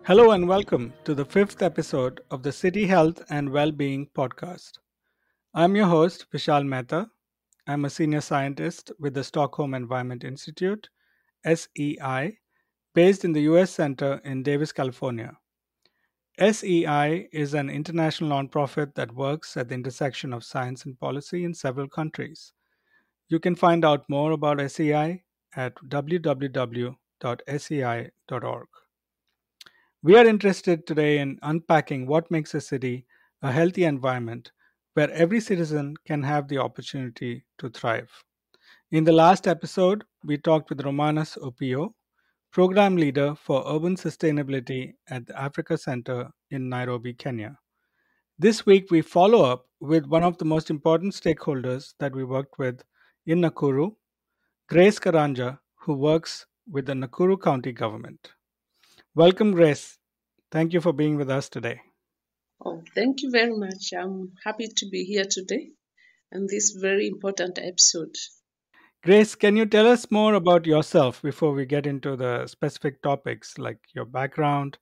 Hello and welcome to the fifth episode of the City Health and Wellbeing podcast. I'm your host, Vishal Mehta. I'm a senior scientist with the Stockholm Environment Institute, SEI, based in the US Center in Davis, California. SEI is an international nonprofit that works at the intersection of science and policy in several countries. You can find out more about SEI at www.sei.org. We are interested today in unpacking what makes a city a healthy environment where every citizen can have the opportunity to thrive. In the last episode, we talked with Romanas Opio, Program Leader for Urban Sustainability at the Africa Center in Nairobi, Kenya. This week, we follow up with one of the most important stakeholders that we worked with in Nakuru, Grace Karanja, who works with the Nakuru County government. Welcome, Grace. Thank you for being with us today. Oh, thank you very much. I'm happy to be here today and this very important episode. Grace, can you tell us more about yourself before we get into the specific topics like your background,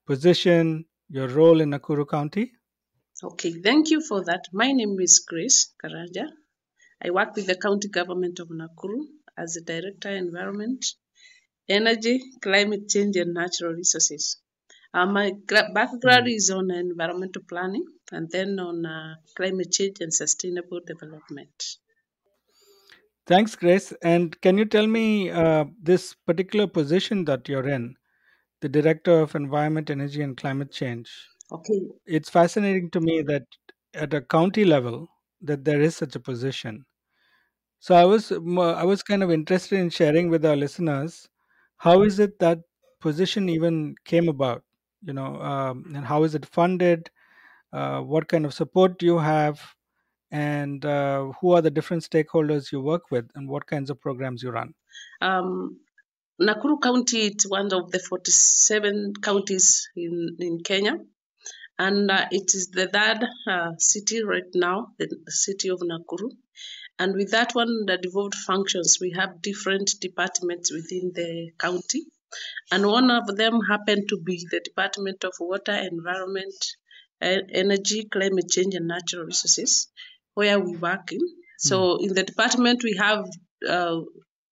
position, your role in Nakuru County? Okay, thank you for that. My name is Grace Karanja. I work with the county government of Nakuru as the Director Environment, Energy, Climate Change and Natural Resources. My background is on environmental planning and then on climate change and sustainable development. Thanks, Grace. And can you tell me this particular position that you're in, the Director of Environment, Energy, and Climate Change? Okay. It's fascinating to me that at a county level that there is such a position. So I was kind of interested in sharing with our listeners how is it that position even came about, and how is it funded? What kind of support do you have, and who are the different stakeholders you work with, and what kinds of programs you run? Um, Nakuru County is one of the 47 counties in Kenya, and it is the third city right now, the city of Nakuru. And with that one, the devolved functions, we have different departments within the county. And one of them happened to be the Department of Water, Environment, Energy, Climate Change, and Natural Resources, where we work in. So in the department, we have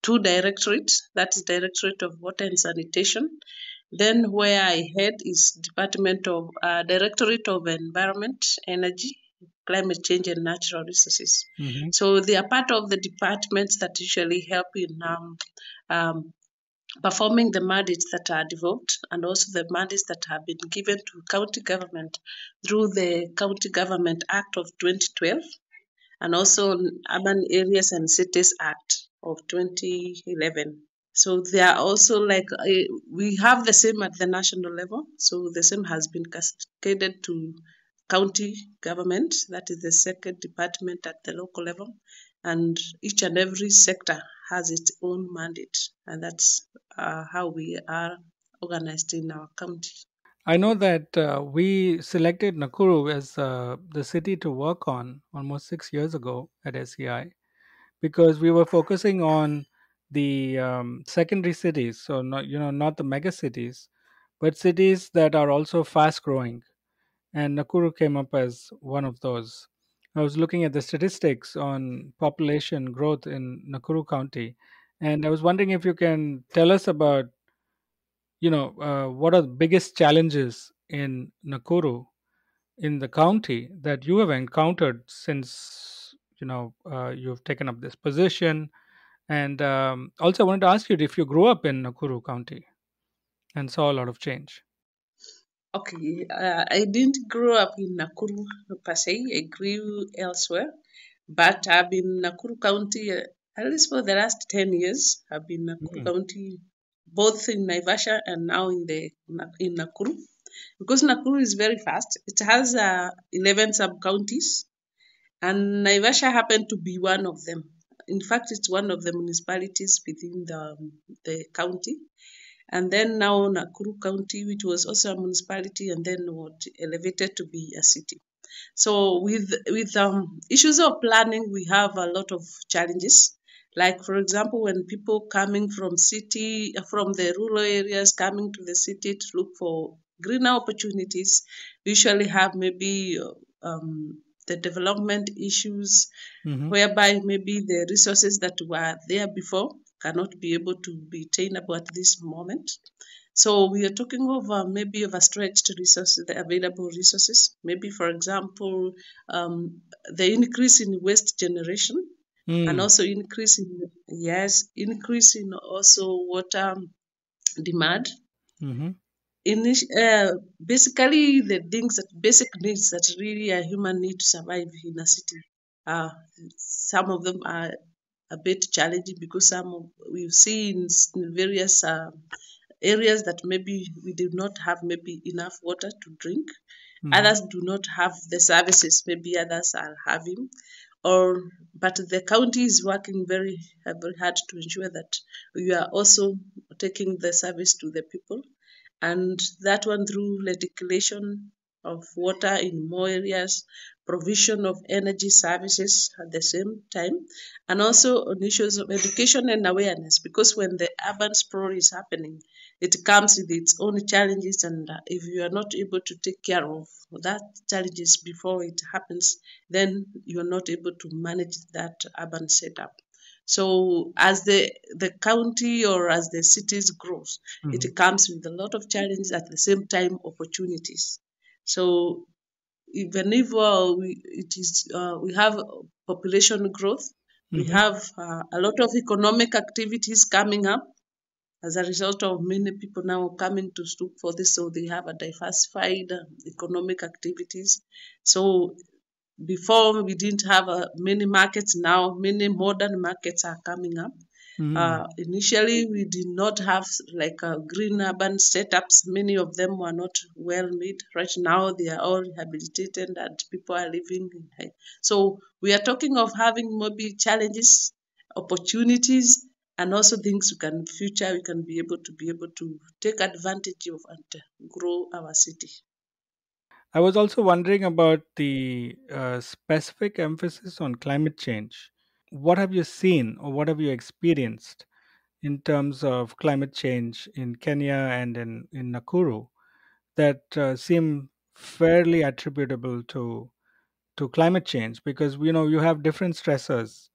two directorates. That is Directorate of Water and Sanitation. Then where I head is Directorate of Environment, Energy, Climate Change, and Natural Resources. Mm-hmm. So they are part of the departments that usually help in performing the mandates that are devolved and also the mandates that have been given to county government through the County Government Act of 2012 and also Urban Areas and Cities Act of 2011. So they are also we have the same at the national level. So the same has been cascaded to county government. That is the second department at the local level. And each and every sector has its own mandate. And that's how we are organized in our county. I know that we selected Nakuru as the city to work on almost 6 years ago at SEI because we were focusing on the secondary cities, so not the mega cities, but cities that are also fast growing. And Nakuru came up as one of those. I was looking at the statistics on population growth in Nakuru County, and I was wondering if you can tell us about what are the biggest challenges in Nakuru in the county that you have encountered since you've taken up this position. And also, I wanted to ask you if you grew up in Nakuru County and saw a lot of change. Okay, I didn't grow up in Nakuru per se. I grew elsewhere, but I've been in Nakuru County at least for the last 10 years. I've been in Nakuru County both in Naivasha and now in Nakuru. Because Nakuru is very fast. It has 11 sub-counties and Naivasha happened to be one of them. In fact, it's one of the municipalities within the county. And then now Nakuru County, which was also a municipality, and then what elevated to be a city. So with issues of planning, we have a lot of challenges. Like for example, when people coming from the rural areas coming to the city to look for greener opportunities usually have maybe the development issues, Mm-hmm. whereby maybe the resources that were there before cannot be able to be attainable at this moment. So we are talking of maybe overstretched resources, the available resources. Maybe, for example, the increase in waste generation, and Mm. also increase in also water demand. Mm-hmm. Basically, the things that basic needs that really a human need to survive in a city. Uh, some of them are a bit challenging because we've seen in various areas that maybe we do not have maybe enough water to drink. Mm-hmm. Others do not have the services maybe others are having, or but the county is working very hard to ensure that we are also taking the service to the people, and that one through reticulation of water in more areas, provision of energy services at the same time, and also on issues of education and awareness. Because when the urban sprawl is happening, it comes with its own challenges, and if you are not able to take care of that challenges before it happens, then you are not able to manage that urban setup. So as the county or as the cities grows, Mm-hmm. it comes with a lot of challenges at the same time opportunities. So even if we have population growth, we Mm-hmm. have a lot of economic activities coming up as a result of many people now coming to look for this. So they have a diversified economic activities. So before we didn't have many markets. Now many modern markets are coming up. Mm-hmm. Initially, we did not have like green urban setups. Many of them were not well made. Right now, they are all rehabilitated and people are living. So we are talking of having maybe challenges, opportunities, and also things we can be able to take advantage of and grow our city. I was also wondering about the specific emphasis on climate change. What have you seen or what have you experienced in terms of climate change in Kenya and in Nakuru that seem fairly attributable to climate change? Because you have different stressors.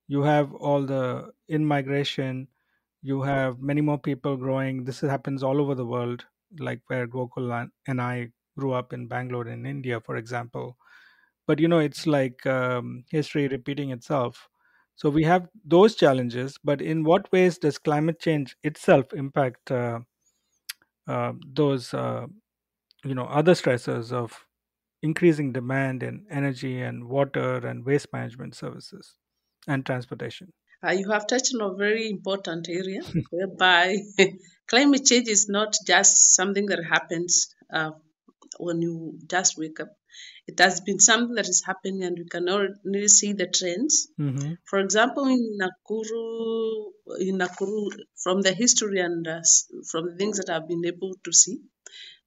You have all the in migration, you have many more people growing. This happens all over the world, like where Gokul and I grew up in Bangalore in India, for example. But it's like history repeating itself. So we have those challenges, but in what ways does climate change itself impact those other stressors of increasing demand in energy and water and waste management services and transportation? You have touched on a very important area whereby climate change is not just something that happens when you just wake up. It has been something that is happening, and we can already see the trends. Mm-hmm. For example, in Nakuru, from the history and from the things that I've been able to see,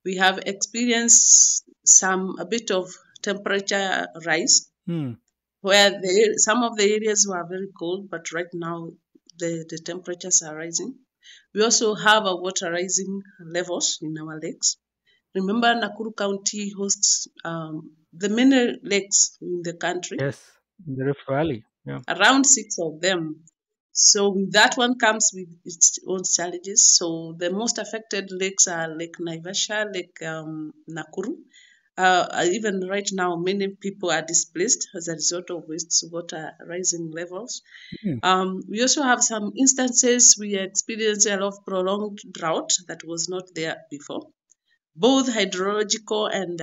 we have experienced a bit of temperature rise Mm. where some of the areas were very cold, but right now the temperatures are rising. We also have a water rising levels in our lakes. Remember, Nakuru County hosts the many lakes in the country, Yes, in the Rift Valley. Yeah. around six of them. So with that one comes with its own challenges. So the most affected lakes are Lake Naivasha, Lake Nakuru. Even right now, many people are displaced as a result of wastewater rising levels. Mm. We also have some instances we experience a lot of prolonged drought that was not there before, both hydrological and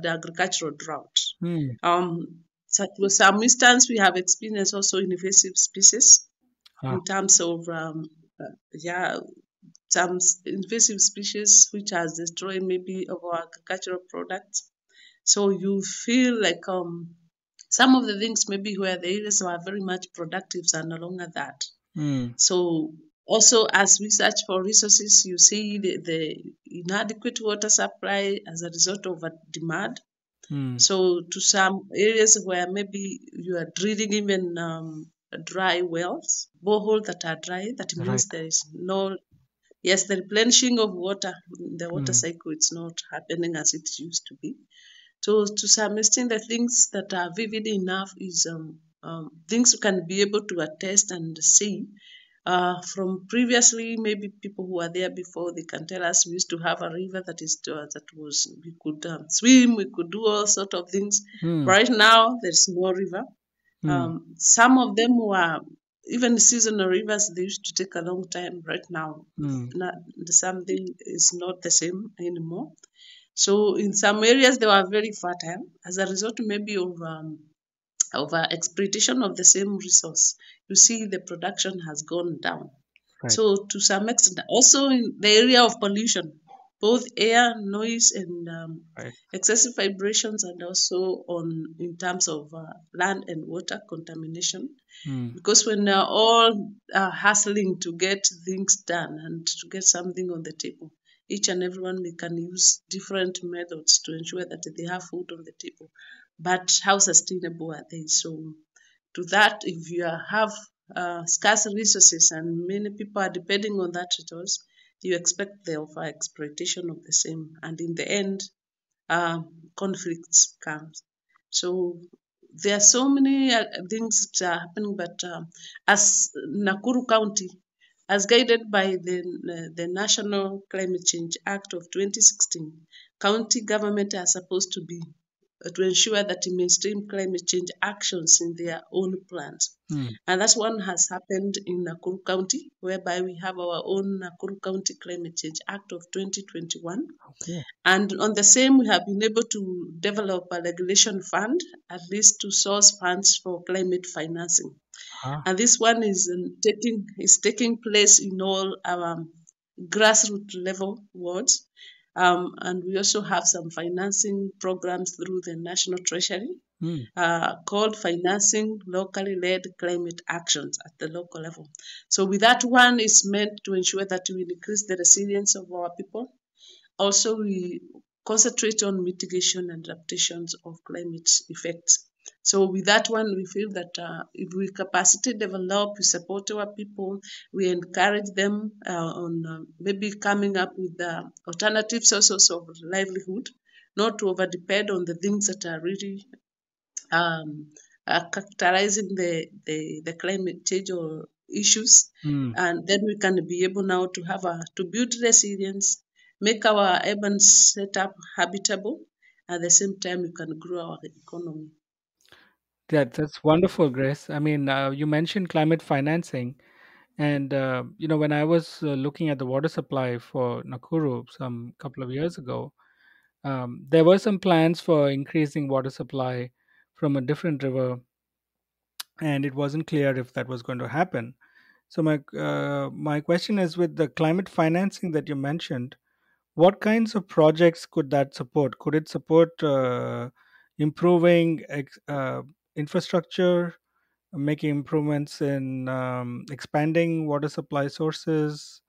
agricultural drought. Mm. So to some instance, we have experienced also invasive species Ah. in terms of yeah, some invasive species which has destroyed maybe of our agricultural products. So you feel like some of the things maybe where the areas were very much productive are no longer that. Mm. So also as we search for resources, you see the inadequate water supply as a result of a demand. Mm. So to some areas where maybe you are drilling even dry wells, boreholes that are dry, that means Right. there is no yes, the replenishing of water, the water Mm, cycle, it's not happening as it used to be. So to some extent, the things that are vivid enough is things we can be able to attest and see from previously. Maybe people who were there before, they can tell us we used to have a river that was we could swim, we could do all sort of things. mm, Right now, there's no river. mm, Some of them were even seasonal rivers. They used to take a long time. Right now, mm. not, something is not the same anymore. So in some areas they were very fertile as a result maybe of exploitation of the same resource. You see the production has gone down. Right, So to some extent, also in the area of pollution, both air, noise, and right. excessive vibrations, and also on in terms of land and water contamination. Mm, Because when they're all hustling to get things done and to get something on the table, each and everyone they can use different methods to ensure that they have food on the table. But how sustainable are they? So to that, if you have scarce resources and many people are depending on that resource, you expect the over exploitation of the same, and in the end, conflicts comes. So there are so many things that are happening, but as Nakuru County, as guided by the National Climate Change Act of 2016, county government are supposed to be to ensure that they mainstream climate change actions in their own plans. mm. And that's one has happened in Nakuru County, whereby we have our own Nakuru County Climate Change Act of 2021. Okay. And on the same, we have been able to develop a regulation fund, at least to source funds for climate financing. Ah, And this one is taking place in all our grassroots level wards. And we also have some financing programs through the National Treasury mm. called Financing Locally Led Climate Actions at the local level. So with that one is meant to ensure that we increase the resilience of our people. Also, we concentrate on mitigation and adaptations of climate effects. So with that one, we feel that if we capacity develop, we support our people, we encourage them on maybe coming up with alternative sources of livelihood, not to over depend on the things that are really um, characterizing the climate change or issues, Mm. and then we can be able now to have to build resilience, make our urban setup habitable. At the same time, we can grow our economy. That's wonderful, Grace. I mean, you mentioned climate financing, and when I was looking at the water supply for Nakuru some couple of years ago, there were some plans for increasing water supply from a different river, and it wasn't clear if that was going to happen. So my question is, with the climate financing that you mentioned, what kinds of projects could that support? Could it support improving infrastructure, making improvements in expanding water supply sources?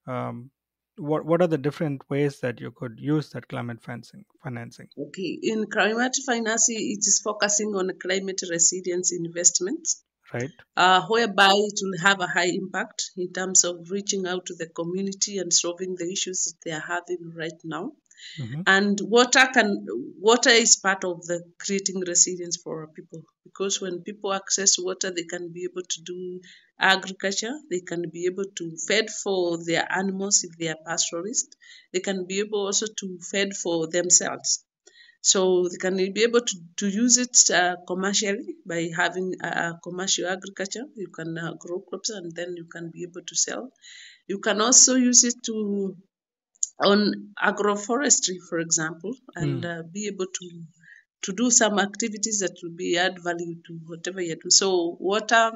Um, what are the different ways that you could use that climate financing? Okay, in climate financing, it is focusing on climate resilience investments, Right. whereby it will have a high impact in terms of reaching out to the community and solving the issues that they are having right now. Hmm. And water is part of the creating resilience for our people, because when people access water, they can be able to do agriculture, they can be able to feed for their animals if they are pastoralists, they can be able also to feed for themselves. So they can be able to use it commercially by having commercial agriculture. You can grow crops and then you can be able to sell. You can also use it to on agroforestry, for example, and Mm. be able to do some activities that will be add value to whatever you do. So water,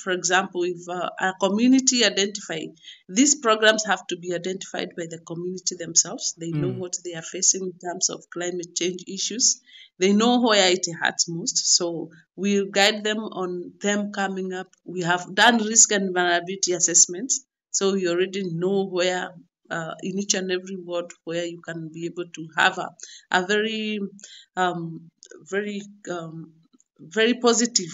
for example, if a community identify, these programs have to be identified by the community themselves. They know Mm. what they are facing in terms of climate change issues. They know where it hurts most. So we'll guide them on them coming up. We have done risk and vulnerability assessments. So you already know where in each and every ward where you can be able to have a very um, very very positive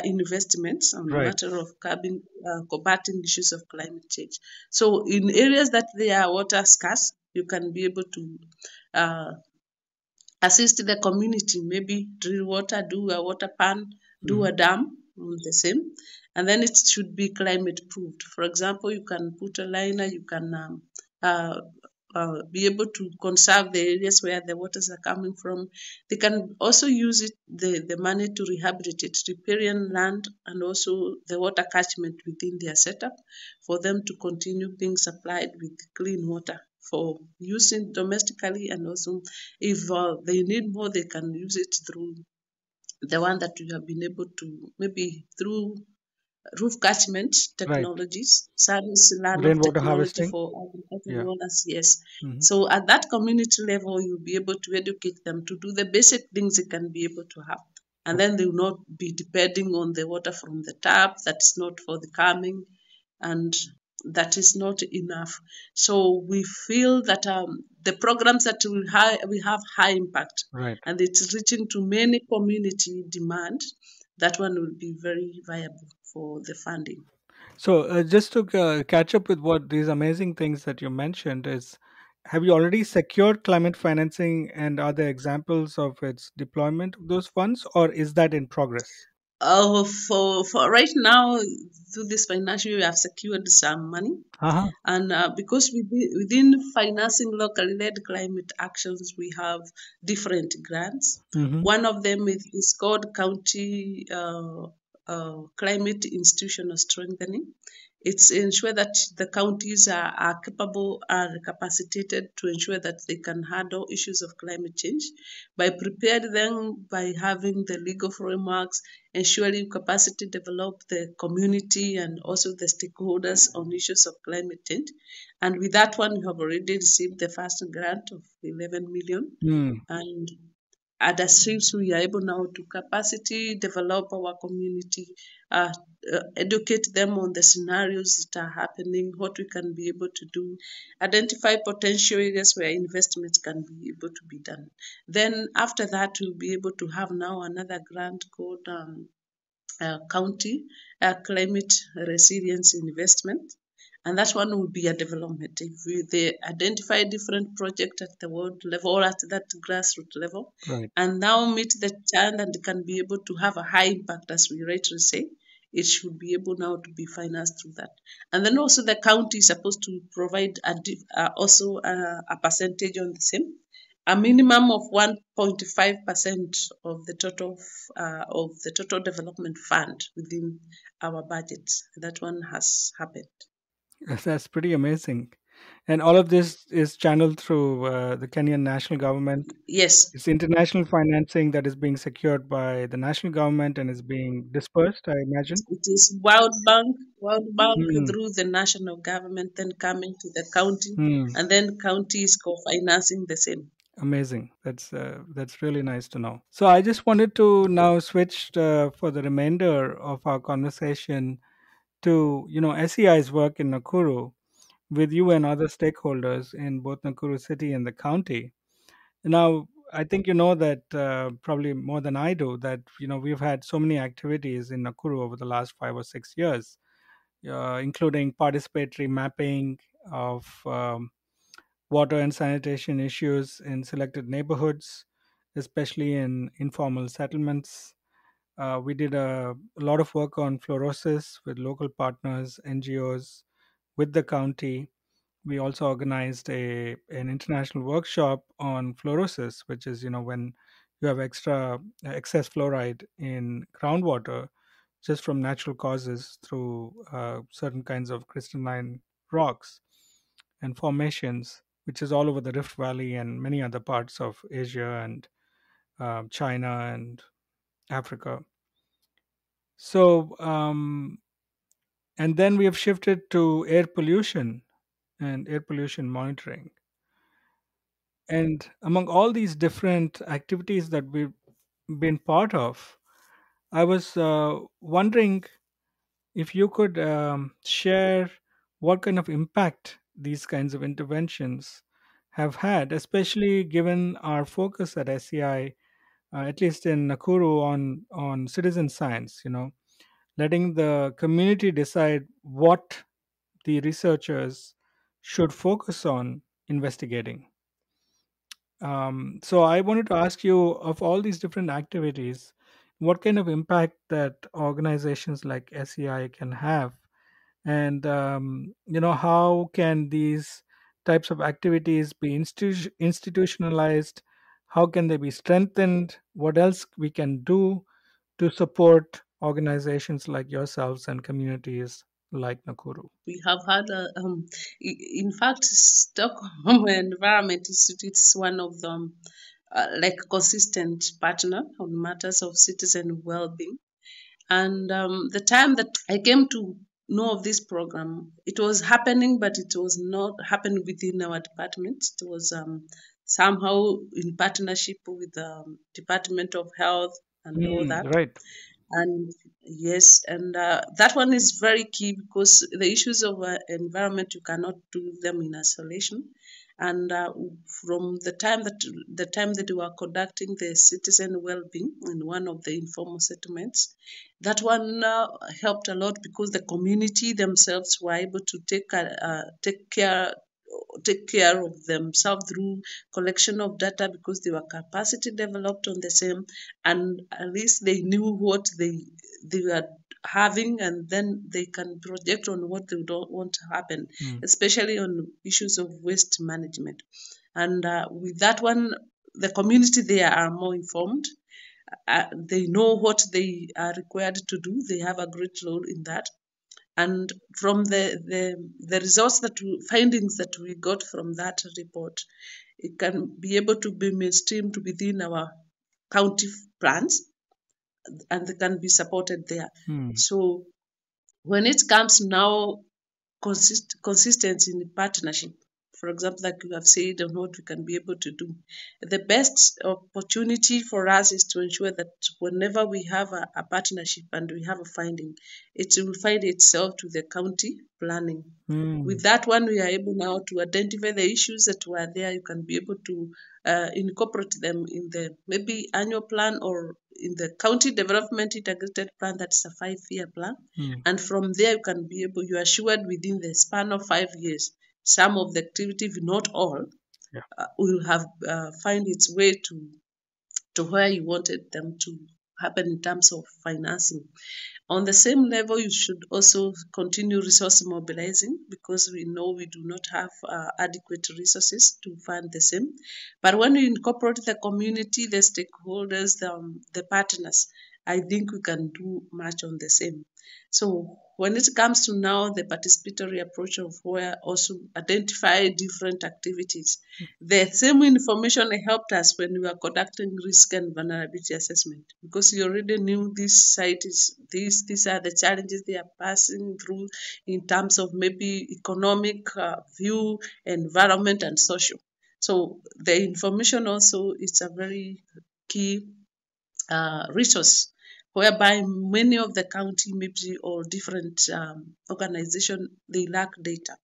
investments on the Right. matter of combating issues of climate change. So in areas that they are water scarce, you can be able to uh, assist the community, maybe drill water, do a water pan, do Hmm. a dam on the same, and then it should be climate proofed. For example, you can put a liner, you can uh, be able to conserve the areas where the waters are coming from. They can also use the money to rehabilitate riparian land and also the water catchment within their setup for them to continue being supplied with clean water for using domestically, and also if they need more, they can use it through the one that we have been able to, maybe through roof catchment Right. technologies, service land of Rainwater technology harvesting. for agricultural Yeah. owners, yes. Hmm. So at that community level, you'll be able to educate them to do the basic things they can be able to have. And then they will not be depending on the water from the tap that's not for the farming, and that is not enough. So we feel that the programs that we have high impact, Right. and it's reaching to many community demand. That one will be very viable for the funding. So, just to catch up with what these amazing things that you mentioned is, have you already secured climate financing, and are there examples of its deployment of those funds, or is that in progress? For right now, through this financial year, we have secured some money. Uh-huh. And because within financing locally led climate actions, we have different grants. Mm-hmm. One of them is called County Climate Institutional Strengthening. It's ensure that the counties are capable, are capacitated to ensure that they can handle issues of climate change by preparing them, by having the legal frameworks, ensuring capacity develop the community and also the stakeholders on issues of climate change. And with that one, we have already received the first grant of 11 million. Mm. And at the streams, we are able now to capacity develop our community, uh, educate them on the scenarios that are happening, what we can be able to do, identify potential areas where investments can be able to be done. Then after that, we'll be able to have now another grant called county climate resilience investment. And that one will be a development. If they identify different projects at the world level or at that grassroots level, Right. and now meet the challenge and can be able to have a high impact, as we rightly say, it should be able now to be financed through that. And then also the county is supposed to provide also a percentage on the same, a minimum of 1.5% of the total development fund within our budget. That one has happened. That's pretty amazing. And all of this is channeled through the Kenyan national government. Yes, It's international financing that is being secured by the national government and is being dispersed, I imagine. it is World Bank Hmm. through the national government, then coming to the county, Hmm. and then county is co-financing the same. Amazing. That's really nice to know. So I just wanted to now switch for the remainder of our conversation to SEI's work in Nakuru with you and other stakeholders in both Nakuru city and the county. Now, I think you know that probably more than I do that we've had so many activities in Nakuru over the last 5 or 6 years, including participatory mapping of water and sanitation issues in selected neighborhoods, especially in informal settlements. We did a lot of work on fluorosis with local partners, NGOs, with the county. We also organized an international workshop on fluorosis, which is when you have excess fluoride in groundwater just from natural causes through certain kinds of crystalline rocks and formations, which is all over the Rift Valley and many other parts of Asia and China and Africa. So, and then we have shifted to air pollution and air pollution monitoring. And among all these different activities that we've been part of, I was wondering if you could share what kind of impact these kinds of interventions have had, especially given our focus at SEI, at least in Nakuru, on citizen science. letting the community decide what the researchers should focus on investigating. So I wanted to ask you, of all these different activities, what kind of impact that organizations like SEI can have, and how can these types of activities be institutionalized? How can they be strengthened? What else we can do to support organizations like yourselves and communities like Nakuru? We have had, in fact, Stockholm Environment Institute is one of them, like consistent partner on matters of citizen well-being. And the time that I came to know of this program, it was happening, but it was not happening within our department. It was somehow in partnership with the Department of Health and all that. Right. And yes, and that one is very key because the issues of environment, you cannot do them in isolation. And from the time that we were conducting the citizen well-being in one of the informal settlements, that one helped a lot because the community themselves were able to take care of themselves through collection of data because they were capacity developed on the same, and at least they knew what they were having, and then they can project on what they don't want to happen, especially on issues of waste management. And with that one, the community there are more informed. They know what they are required to do. They have a great role in that. And from the results findings that we got from that report, it can be able to be mainstreamed within our county plans, and they can be supported there. So when it comes now consistency in partnership, for example, like you have said, on what we can be able to do. The best opportunity for us is to ensure that whenever we have a partnership and we have a finding, it will find itself to the county planning. With that one, we are able now to identify the issues that were there. You can be able to incorporate them in the maybe annual plan or in the county development integrated plan. That's a 5-year plan. And from there, you are assured within the span of 5 years, some of the activity, if not all, will have find its way to where you wanted them to happen in terms of financing. On the same level, you should also continue resource mobilizing because we know we do not have adequate resources to fund the same. But when you incorporate the community, the stakeholders, the partners, I think we can do much on the same. So when it comes to now the participatory approach of where also identify different activities, the same information helped us when we were conducting risk and vulnerability assessment because you already knew this site is these are the challenges they are passing through in terms of maybe economic view, environment, and social. So the information also is a very key resource whereby many of the county maybe or different organization, they lack data.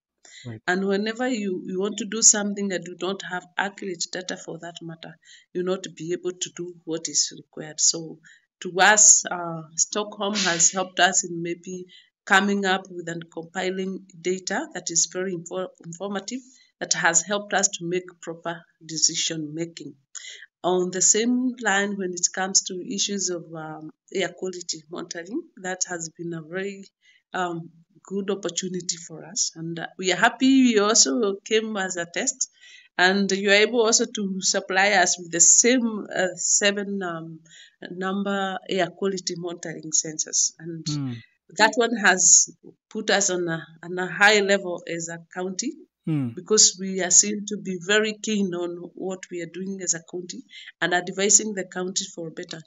Right. And whenever you want to do something and you don't have accurate data for that matter, you'll not be able to do what is required. So to us, Stockholm has helped us in maybe coming up with and compiling data that is very informative, that has helped us to make proper decision making. On the same line, when it comes to issues of air quality monitoring, that has been a very good opportunity for us. And we are happy we also came as a test. And you are able also to supply us with the same 7 number air quality monitoring sensors. And that one has put us on a high level as a county because we are seen to be very keen on what we are doing as a county and advising the county for better.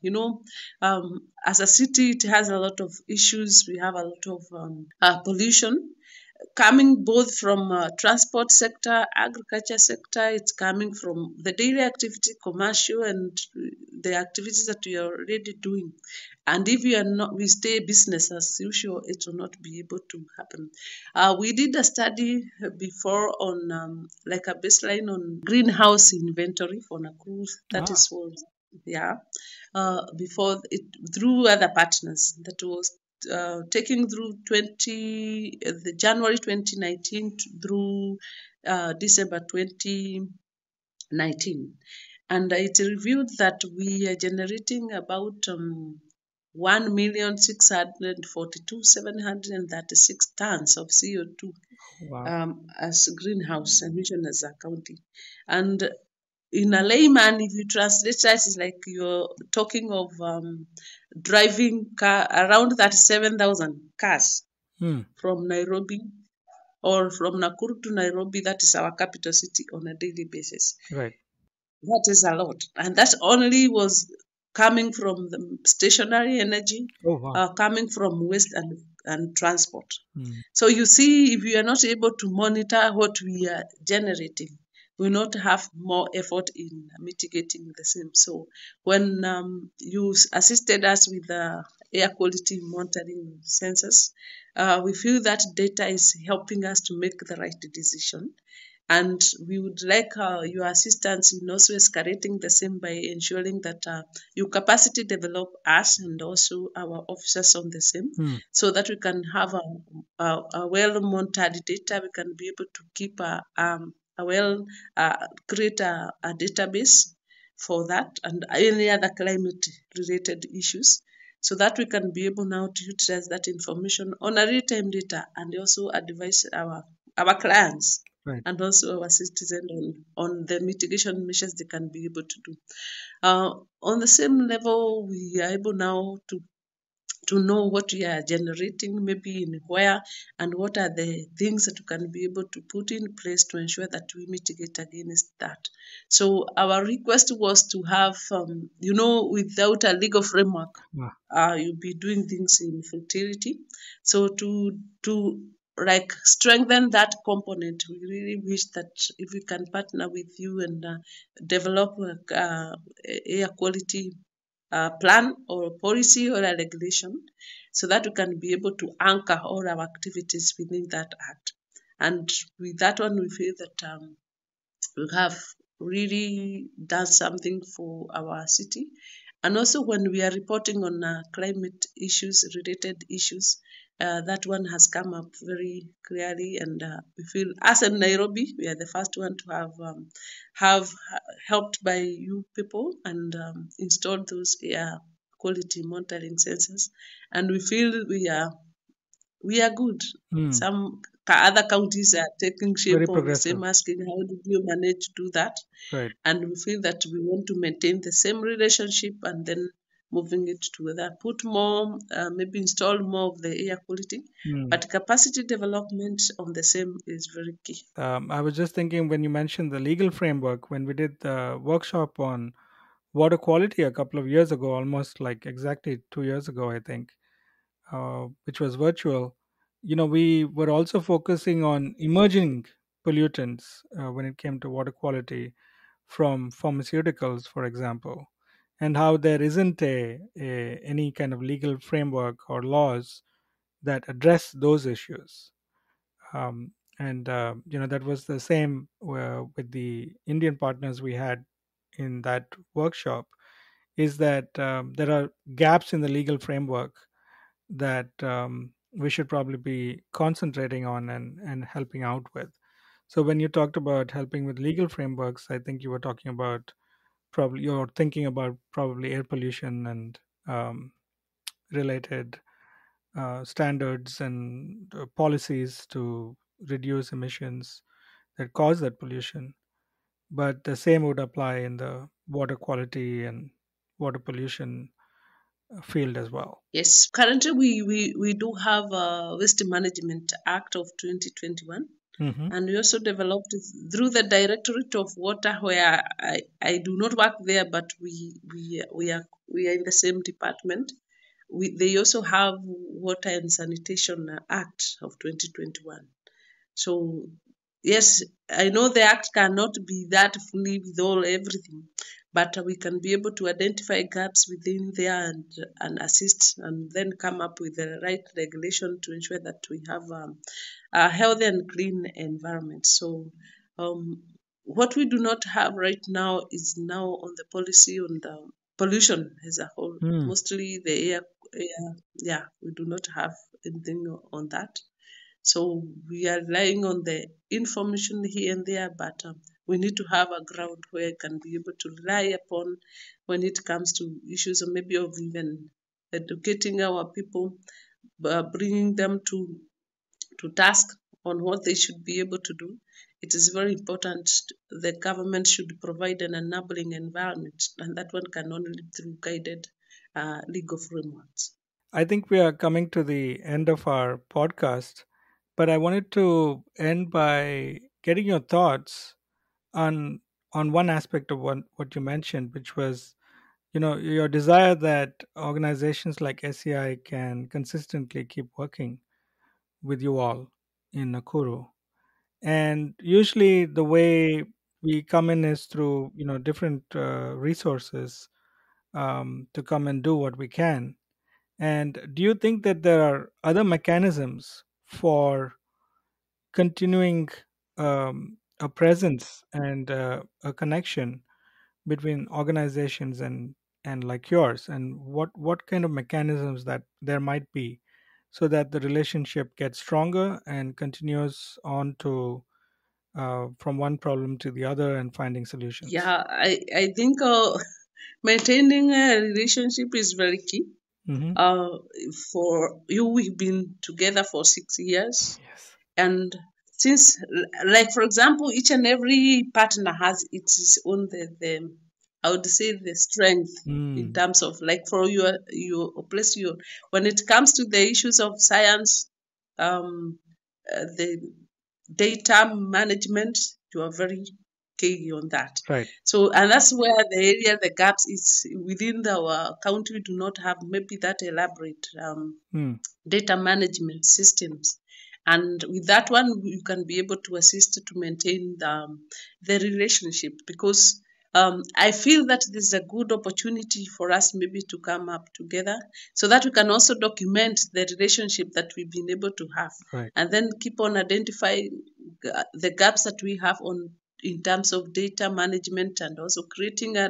As a city, it has a lot of issues. We have a lot of pollution coming both from transport sector, agriculture sector. It's coming from the daily activity, commercial, and the activities that we are already doing. And if we stay business as usual, it will not be able to happen. We did a study before on like a baseline on greenhouse inventory for Nakuru. That is what, before it through other partners. That was taking through the January 2019 through December 2019. And it revealed that we are generating about 1,642,736 tons of CO2 Wow. as greenhouse emission as a county. And in a layman, if you translate that, it's like you're talking of driving car around 37,000 cars Hmm. from Nairobi or from Nakuru to Nairobi, that is our capital city, on a daily basis. Right. That is a lot. And that only was coming from the stationary energy, Oh, wow. coming from waste and transport. Hmm. So you see, if we are not able to monitor what we are generating, we will not have more effort in mitigating the same. So when you assisted us with the air quality monitoring sensors, we feel that data is helping us to make the right decision. And we would like your assistance in also escalating the same by ensuring that you capacity develop us and also our officers on the same, Hmm. so that we can have a well monitored data. We can be able to keep create a database for that and any other climate related issues, so that we can be able now to utilize that information on a real-time data and also advise our clients Right. and also our citizens on the mitigation measures they can be able to do. On the same level, we are able now to know what we are generating, maybe in where, and what are the things that we can be able to put in place to ensure that we mitigate against that. So our request was to have, without a legal framework, Ah, you'll be doing things in futility. So to like strengthen that component, we really wish that if we can partner with you and develop air quality plan or policy or a regulation, so that we can be able to anchor all our activities within that act. And with that one, we feel that we have really done something for our city. And also, when we are reporting on climate issues, related issues, that one has come up very clearly, and we feel, as in Nairobi, we are the first one to have helped by you people and installed those air quality monitoring sensors, and we feel we are good. hmm. Some other counties are taking shape Very of the same, progressive. asking how did you manage to do that, Right. and we feel that we want to maintain the same relationship and then moving it to whether put more, maybe install more of the air quality, Hmm. but capacity development on the same is very key. I was just thinking when you mentioned the legal framework, when we did the workshop on water quality a couple of years ago, almost like exactly 2 years ago, I think, which was virtual. We were also focusing on emerging pollutants when it came to water quality from pharmaceuticals, for example, and how there isn't any kind of legal framework or laws that address those issues. And that was the same with the Indian partners we had in that workshop. Is that there are gaps in the legal framework that we should probably be concentrating on and helping out with. So when you talked about helping with legal frameworks, I think you were talking about probably you're thinking about probably air pollution and um, related standards and policies to reduce emissions that cause that pollution. But the same would apply in the water quality and water pollution field as well. Yes, currently we do have a Waste Management Act of 2021, Hmm. and we also developed through the Directorate of Water, where I do not work there, but we are in the same department. They also have Water and Sanitation Act of 2021. So yes, I know the act cannot be that fully with all everything, but we can be able to identify gaps within there and assist and then come up with the right regulation to ensure that we have a healthy and clean environment. So um, what we do not have right now is now on the policy on the pollution as a whole, Mm. mostly the air yeah, yeah, we do not have anything on that. So we are relying on the information here and there, but we need to have a ground where we can be able to rely upon when it comes to issues, or maybe of even educating our people, bringing them to task on what they should be able to do. It is very important. The government should provide an enabling environment, and that one can only be through guided legal frameworks. I think we are coming to the end of our podcast, but I wanted to end by getting your thoughts on one aspect of what you mentioned, which was, your desire that organizations like SEI can consistently keep working with you all in Nakuru. And usually the way we come in is through, different resources, to come and do what we can. And do you think that there are other mechanisms for continuing a presence and a connection between organizations and like yours, and what kind of mechanisms that there might be, so that the relationship gets stronger and continues on to, from one problem to the other and finding solutions? Yeah, I think maintaining a relationship is very key. Hmm. Uh, for you, we've been together for 6 years, Yes. and since, like for example, each and every partner has its own the I would say the strength in Mm, terms of, like, for your place, your when it comes to the issues of science, the data management, you are very key on that. right. So, and that's where the area, the gaps is within our county. We do not have maybe that elaborate Mm, data management systems. And with that one, you can be able to assist to maintain the relationship, because I feel that this is a good opportunity for us maybe to come up together, so that we can also document the relationship that we've been able to have, right. and then keep on identifying the gaps that we have on in terms of data management, and also creating a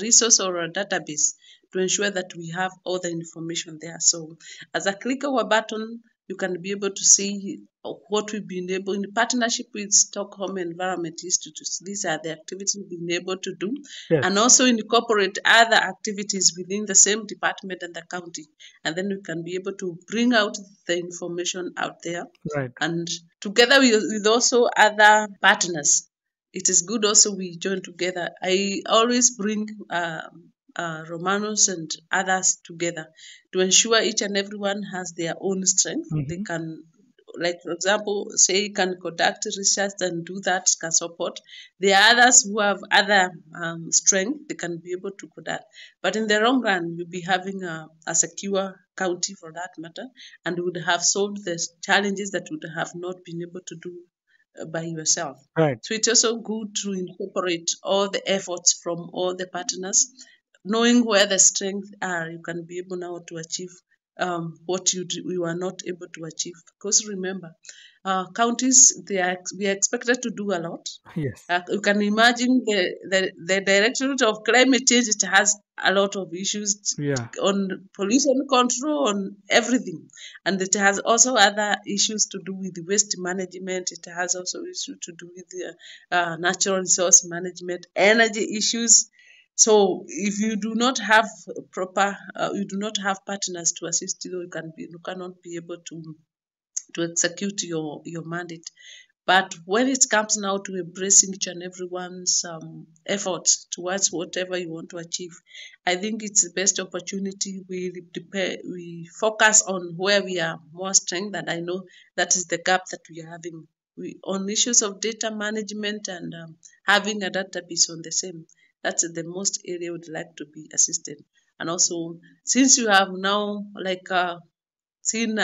resource or a database to ensure that we have all the information there. So as a click of a button, you can be able to see what we've been able, in partnership with Stockholm Environment Institute. These are the activities we've been able to do, and Yes. also incorporate other activities within the same department and the county. And then we can be able to bring out the information out there. Right. And together with also other partners, it is good also we join together. I always bring Romanos and others together to ensure each and everyone has their own strength. They Hmm. can, like for example, say can conduct research and do that, can support. There are others who have other strength, they can be able to conduct. But in the long run, you'll be having a secure county for that matter, and would have solved the challenges that would have not been able to do by yourself. Right. So it's also good to incorporate all the efforts from all the partners, knowing where the strengths are. You can be able now to achieve what you are not able to achieve. Because remember, counties, we are expected to do a lot. Yes. You can imagine the Directorate of Climate Change, it has a lot of issues Yeah. on pollution control, on everything. And it has also other issues to do with waste management. It has also issues to do with the, natural resource management, energy issues. So if you do not have you do not have partners to assist you, you cannot be able to execute your mandate. But when it comes now to embracing each and everyone's efforts towards whatever you want to achieve, I think it's the best opportunity. We focus on where we are more strength, and I know that is the gap that we are having. On issues of data management and having a database on the same. That's the most area I would like to be assisted. And also, since you have now like seen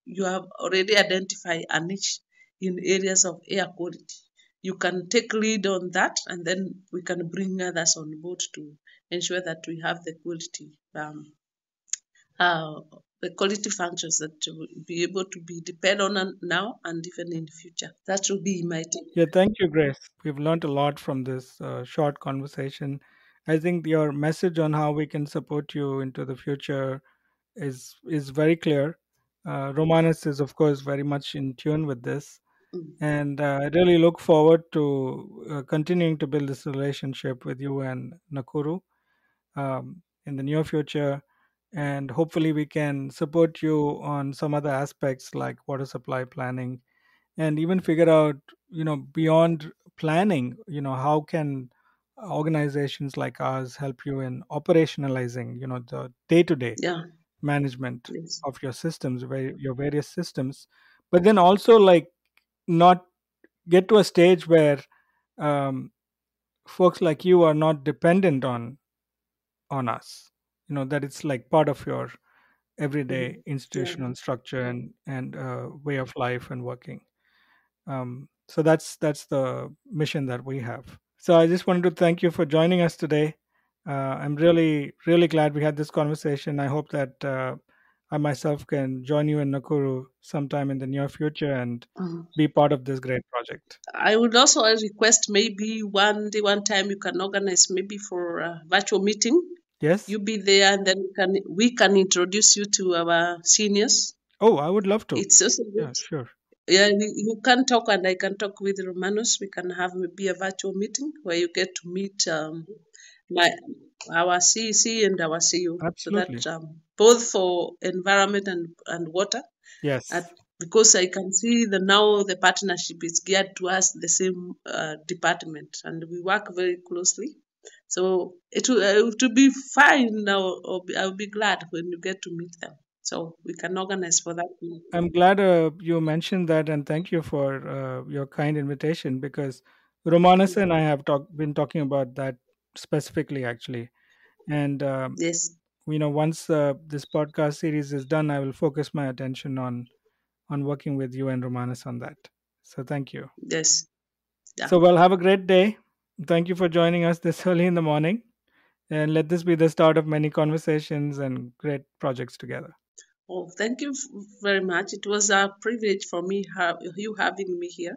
you have already identified a niche in areas of air quality. You can take lead on that, and then we can bring others on board to ensure that we have uh, the quality functions that will be able to be depended on now and even in the future. That will be my take. Yeah, thank you, Grace. We've learned a lot from this short conversation, I think your message on how we can support you into the future is very clear. Romanus is, of course, very much in tune with this, Mm. and I really look forward to continuing to build this relationship with you and Nakuru in the near future. And hopefully, we can support you on some other aspects like water supply planning, and even figure out, beyond planning, how can organizations like ours help you in operationalizing, the day-to-day Yeah. management Yes. of your systems, your various systems, but then also like not get to a stage where um, folks like you are not dependent on us, that it's like part of your everyday Mhm. Yeah. institutional structure and way of life and working. So that's the mission that we have. So I just wanted to thank you for joining us today. I'm really really glad we had this conversation. I hope that I myself can join you in Nakuru sometime in the near future and Mhm. be part of this great project. I would also request maybe one day, one time you can organize maybe for a virtual meeting. Yes. You be there, and then we can introduce you to our seniors. Oh, I would love to. It's also Yeah, good. sure. Yeah, you can talk, and I can talk with Romanos. We can have maybe a virtual meeting where you get to meet my our CEC and our CEO, so Absolutely. that both for environment and water. At, Yes. because I can see that now the partnership is geared towards the same department, and we work very closely. So it will be fine now. I'll be glad when you get to meet them. So we can organize for that. I'm glad you mentioned that, and thank you for your kind invitation because Romanus and I have been talking about that specifically, actually. And Yes, once this podcast series is done, I will focus my attention on working with you and Romanus on that. So thank you. yes, yeah. So well, have a great day. Thank you for joining us this early in the morning, and let this be the start of many conversations and great projects together. Oh, thank you very much. It was a privilege for me you having me here.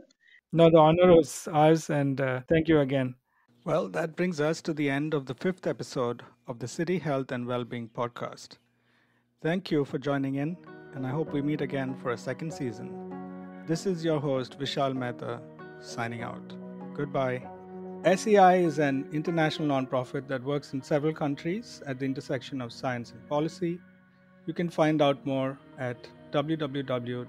No, the honor was ours, and thank you again. Well, that brings us to the end of the fifth episode of the City Health and Wellbeing podcast. Thank you for joining in, and I hope we meet again for a second season. This is your host, Vishal Mehta, signing out. Goodbye. SEI is an international nonprofit that works in several countries at the intersection of science and policy. You can find out more at www.sei.org.